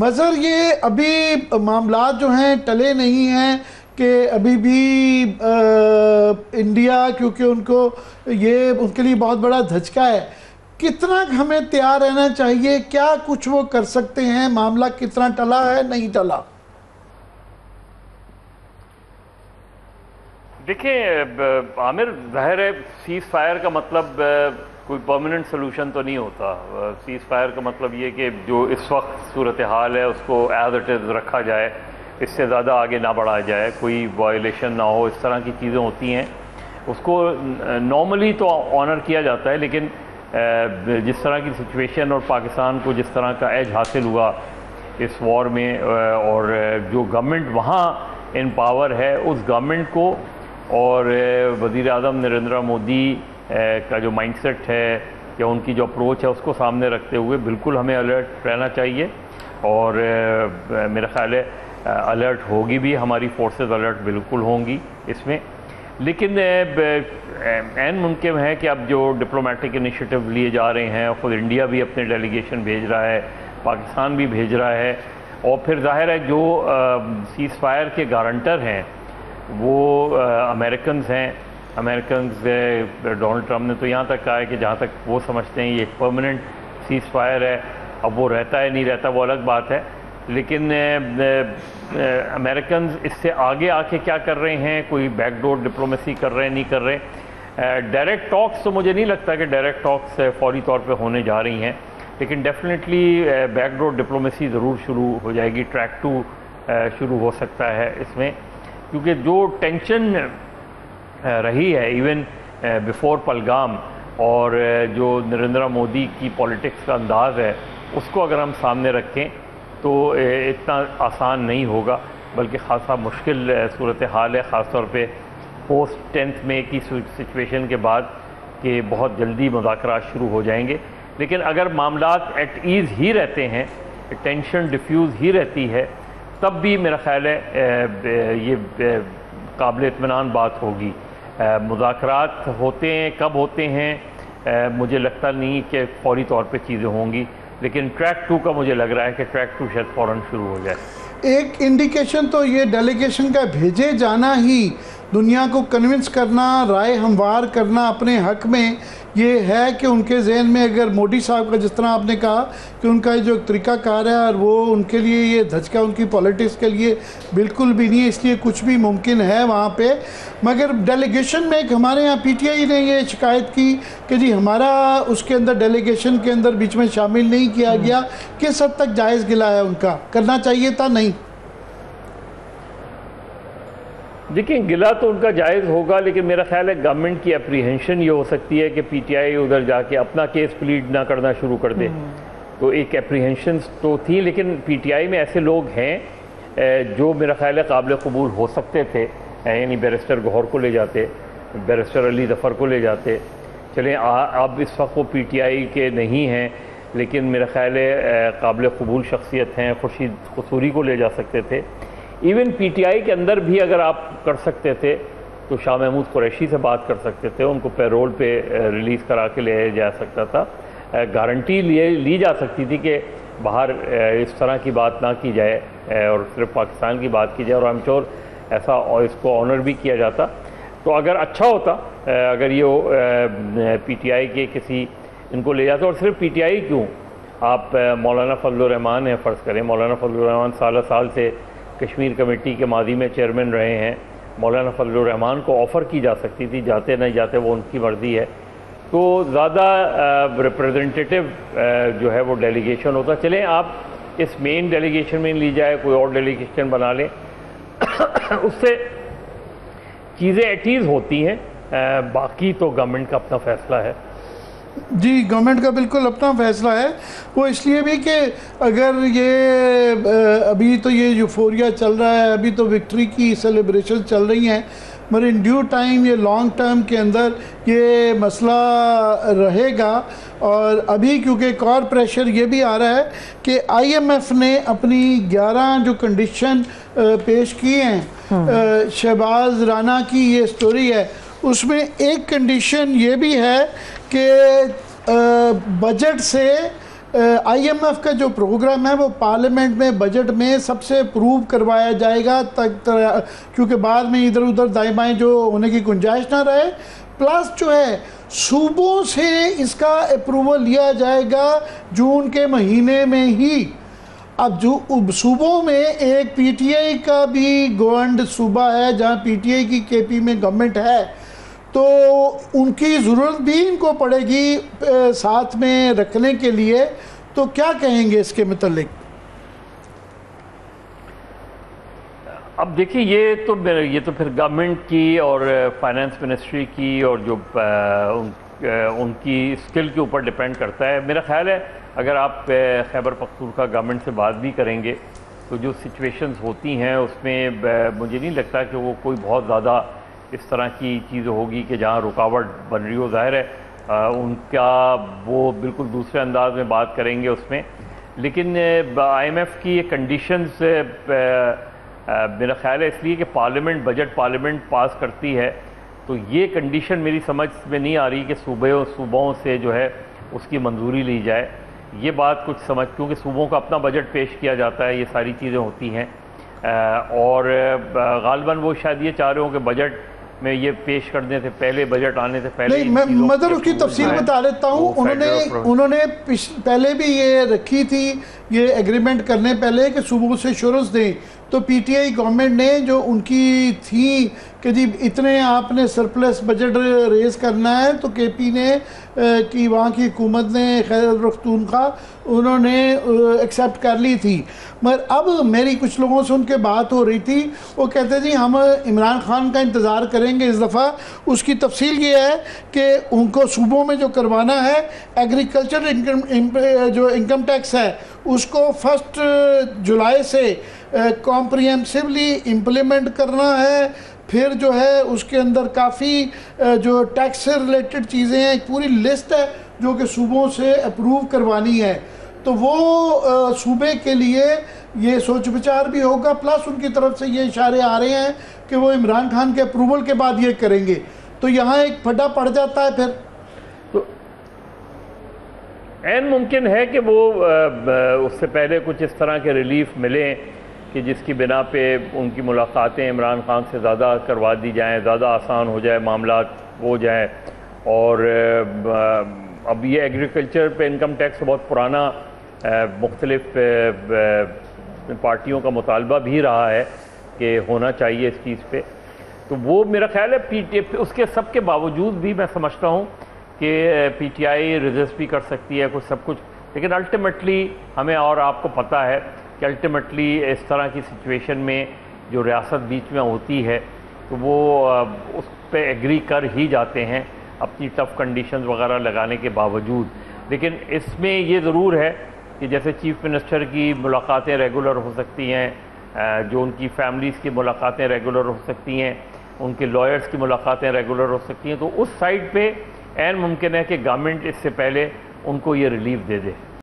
मज़र ये अभी मामला जो हैं टले नहीं हैं कि अभी भी इंडिया, क्योंकि उनको ये उनके लिए बहुत बड़ा धचका है। कितना हमें तैयार रहना चाहिए, क्या कुछ वो कर सकते हैं, मामला कितना टला है, नहीं टला? देखिए आमिर, जाहिर है सीज़ फायर का मतलब कोई परमानेंट सोल्यूशन तो नहीं होता। सीज़ फायर का मतलब ये कि जो इस वक्त सूरत हाल है उसको एज इट इज़ रखा जाए, इससे ज़्यादा आगे ना बढ़ाया जाए, कोई वायलेशन ना हो, इस तरह की चीज़ें होती हैं। उसको नॉर्मली तो ऑनर किया जाता है, लेकिन जिस तरह की सिचुएशन और पाकिस्तान को जिस तरह का एज हासिल हुआ इस वॉर में, और जो गवर्नमेंट वहाँ इन पावर है उस गवर्नमेंट को और वज़ीर आज़म नरेंद्र मोदी का जो माइंडसेट है या उनकी जो अप्रोच है उसको सामने रखते हुए बिल्कुल हमें अलर्ट रहना चाहिए। और मेरा ख्याल है अलर्ट होगी भी, हमारी फोर्सेस अलर्ट बिल्कुल होंगी इसमें। लेकिन ऐन मुमकिन है कि अब जो डिप्लोमेटिक इनिशिएटिव लिए जा रहे हैं, ख़ुद इंडिया भी अपने डेलीगेशन भेज रहा है, पाकिस्तान भी भेज रहा है, और फिर जाहिर है जो सीज़ फायर के गारंटर हैं वो अमेरिकन्स हैं। अमेरिकन्स डोनाल्ड ट्रंप ने तो यहाँ तक कहा है कि जहाँ तक वो समझते हैं ये एक परमानेंट सीज़ फायर है। अब वो रहता है नहीं रहता वो अलग बात है, लेकिन अमेरिकन्स इससे आगे आके क्या कर रहे हैं, कोई बैकडोर डिप्लोमेसी कर रहे हैं, नहीं कर रहे। डायरेक्ट टॉक्स तो मुझे नहीं लगता कि डायरेक्ट टॉक्स फौरी तौर पे होने जा रही हैं, लेकिन डेफिनेटली बैकडोर डिप्लोमेसी ज़रूर शुरू हो जाएगी। ट्रैक 2 शुरू हो सकता है इसमें, क्योंकि जो टेंशन रही है इवन बिफोर पहलगाम, और जो नरेंद्र मोदी की पॉलिटिक्स का अंदाज़ है उसको अगर हम सामने रखें तो इतना आसान नहीं होगा, बल्कि ख़ासा मुश्किल सूरत हाल है, ख़ास तौर पे पोस्ट 10th मई की सिचुएशन के बाद कि बहुत जल्दी मुज़ाकरात शुरू हो जाएंगे। लेकिन अगर मामलात एट ईज़ ही रहते हैं, टेंशन डिफ्यूज़ ही रहती है, तब भी मेरा ख्याल है ये काबिल इत्मीनान बात होगी। मुज़ाकरात होते हैं, कब होते हैं मुझे लगता नहीं कि फौरी तौर पे चीज़ें होंगी, लेकिन ट्रैक 2 का मुझे लग रहा है कि ट्रैक 2 शायद फ़ौरन शुरू हो जाए। एक इंडिकेशन तो ये डेलीगेशन का भेजे जाना ही दुनिया को कन्विंस करना, राय हमवार करना अपने हक में, ये है कि उनके जहन में अगर मोदी साहब का, जिस तरह आपने कहा कि उनका जो तरीक़ाकार है और वो उनके लिए ये धचका उनकी पॉलिटिक्स के लिए बिल्कुल भी नहीं है, इसलिए कुछ भी मुमकिन है वहाँ पे। मगर डेलीगेशन में एक हमारे यहाँ PTI ने ये शिकायत की कि जी हमारा उसके अंदर डेलीगेशन के अंदर बीच में शामिल नहीं किया गया। किस हद तक जायज़ गिला है उनका, करना चाहिए था? नहीं, देखिए गिला तो उनका जायज़ होगा, लेकिन मेरा ख्याल है गवर्नमेंट की एप्रीहेंशन ये हो सकती है कि PTI उधर जाके अपना केस प्लीड ना करना शुरू कर दे। तो एक एप्रीहेंशंस तो थी, लेकिन PTI में ऐसे लोग हैं जो मेरा ख्याल है काबिल कबूल हो सकते थे, यानी बैरिस्टर गौहर को ले जाते, बैरिस्टर अली ज़फ़र को ले जाते। चलें अब इस वक्त वो PTI के नहीं हैं, लेकिन मेरा ख्याल है काबिल कबूल शख्सियत हैं, खुर्शीद कसूरी को ले जा सकते थे। इवन PTI के अंदर भी अगर आप कर सकते थे तो शाह महमूद कुरैशी से बात कर सकते थे, उनको पैरोल पे रिलीज़ करा के ले जा सकता था, गारंटी ली जा सकती थी कि बाहर इस तरह की बात ना की जाए और सिर्फ पाकिस्तान की बात की जाए, और आई एम श्योर ऐसा और इसको ऑनर भी किया जाता। तो अगर अच्छा होता अगर ये PTI के किसी इनको ले जाते, और सिर्फ PTI क्यों, आप मौलाना फजलुर रहमान है, फ़र्ज़ करें मौलाना फजलुर रहमान साल से कश्मीर कमेटी के मादी में चेयरमैन रहे हैं, मौलाना फजलुर रहमान को ऑफ़र की जा सकती थी, जाते नहीं जाते वो उनकी मर्ज़ी है। तो ज़्यादा रिप्रेजेंटेटिव जो है वो डेलीगेशन होता। चलें आप इस मेन डेलीगेशन में ली जाए, कोई और डेलीगेशन बना लें उससे चीज़ें एट ईज़ होती हैं, बाकी तो गवर्नमेंट का अपना फ़ैसला है। जी, गवर्नमेंट का बिल्कुल अपना फैसला है। वो इसलिए भी कि अगर ये अभी तो ये यूफोरिया चल रहा है, अभी तो विक्ट्री की सेलिब्रेशन चल रही हैं, मगर इन ड्यू टाइम ये लॉन्ग टर्म के अंदर ये मसला रहेगा। और अभी क्योंकि एक और प्रेशर ये भी आ रहा है कि IMF ने अपनी 11 जो कंडीशन पेश किए हैं, शहबाज राना की ये स्टोरी है, उसमें एक कंडीशन ये भी है कि बजट से IMF का जो प्रोग्राम है वो पार्लियामेंट में बजट में सबसे अप्रूव करवाया जाएगा क्योंकि बाद में इधर उधर दाएं बाएं जो होने की गुंजाइश ना रहे। प्लस जो है सूबों से इसका अप्रूवल लिया जाएगा जून के महीने में ही। अब जो सूबों में एक PTI का भी गवर्नमेंट सूबा है जहाँ PTI की KP में गवर्नमेंट है, तो उनकी ज़रूरत भी इनको पड़ेगी साथ में रखने के लिए। तो क्या कहेंगे इसके मतलब? अब देखिए ये तो फिर गवर्नमेंट की और फाइनेंस मिनिस्ट्री की और जो उनकी स्किल के ऊपर डिपेंड करता है। मेरा ख्याल है अगर आप खैबर पख्तूनख्वा गवर्नमेंट से बात भी करेंगे तो जो सिचुएशंस होती हैं उसमें मुझे नहीं लगता कि वो कोई बहुत ज़्यादा इस तरह की चीज़ होगी कि जहाँ रुकावट बन रही हो। ज़ाहिर है उनका वो बिल्कुल दूसरे अंदाज में बात करेंगे उसमें, लेकिन IMF की ये कंडीशंस मेरा ख्याल है इसलिए कि बजट पार्लियामेंट पास करती है, तो ये कंडीशन मेरी समझ में नहीं आ रही कि सूबों से जो है उसकी मंजूरी ली जाए। ये बात कुछ क्योंकि सूबों का अपना बजट पेश किया जाता है, ये सारी चीज़ें होती हैं और गालिबन वो शायद ये चाह रहे हो कि बजट में ये पेश करने से पहले, बजट आने से पहले नहीं, मैं मतलब उसकी तफसील बता देता हूँ। उन्होंने पहले भी ये रखी थी ये एग्रीमेंट करने पहले कि सूबों से एश्योरेंस दें, तो PTI गवर्नमेंट ने जो उनकी थी कि जी इतने आपने सरप्लस बजट रेज करना है, तो KP ने कि वहाँ की हुकूमत ने खैबर पख्तूनख्वा उन्होंने एक्सेप्ट कर ली थी। मगर अब मेरी कुछ लोगों से उनके बात हो रही थी, वो कहते जी हम इमरान खान का इंतज़ार करेंगे इस दफ़ा। उसकी तफसील ये है कि उनको सूबों में जो करवाना है एग्रीकल्चर जो इनकम टैक्स है उसको 1 जुलाई से कॉम्प्रिहेंसिवली इम्प्लीमेंट करना है। फिर जो है उसके अंदर काफ़ी जो टैक्स से रिलेटेड चीज़ें हैं, एक पूरी लिस्ट है जो कि सूबों से अप्रूव करवानी है। तो वो सूबे के लिए ये सोच विचार भी होगा, प्लस उनकी तरफ से ये इशारे आ रहे हैं कि वो इमरान खान के अप्रूवल के बाद ये करेंगे। तो यहाँ एक फटा पड़ जाता है। फिर तो ऐन मुमकिन है कि वो उससे पहले कुछ इस तरह के रिलीफ मिले कि जिसकी बिना पे उनकी मुलाकातें इमरान खान से ज़्यादा करवा दी जाएं, ज़्यादा आसान हो जाए, मामला हो जाए। और अब ये एग्रीकल्चर पे इनकम टैक्स बहुत पुराना मुख्तलिफ पार्टियों का मुतालबा भी रहा है कि होना चाहिए इस चीज़ पे। तो वो मेरा ख्याल है उसके सब के बावजूद भी मैं समझता हूँ कि PTI रेजिस्ट भी कर सकती है कुछ सब कुछ, लेकिन अल्टीमेटली हमें और आपको पता है कि अल्टीमेटली इस तरह की सिचुएशन में जो रियासत बीच में होती है तो वो उस पर एग्री कर ही जाते हैं अपनी टफ़ कंडीशंस वगैरह लगाने के बावजूद। लेकिन इसमें ये ज़रूर है कि जैसे चीफ़ मिनिस्टर की मुलाकातें रेगुलर हो सकती हैं, जो उनकी फैमिलीज़ की मुलाकातें रेगुलर हो सकती हैं, उनके लॉयर्स की मुलाकातें रेगुलर हो सकती हैं। तो उस साइड पे ऐन मुमकिन है कि गवर्नमेंट इससे पहले उनको ये रिलीफ दे दे।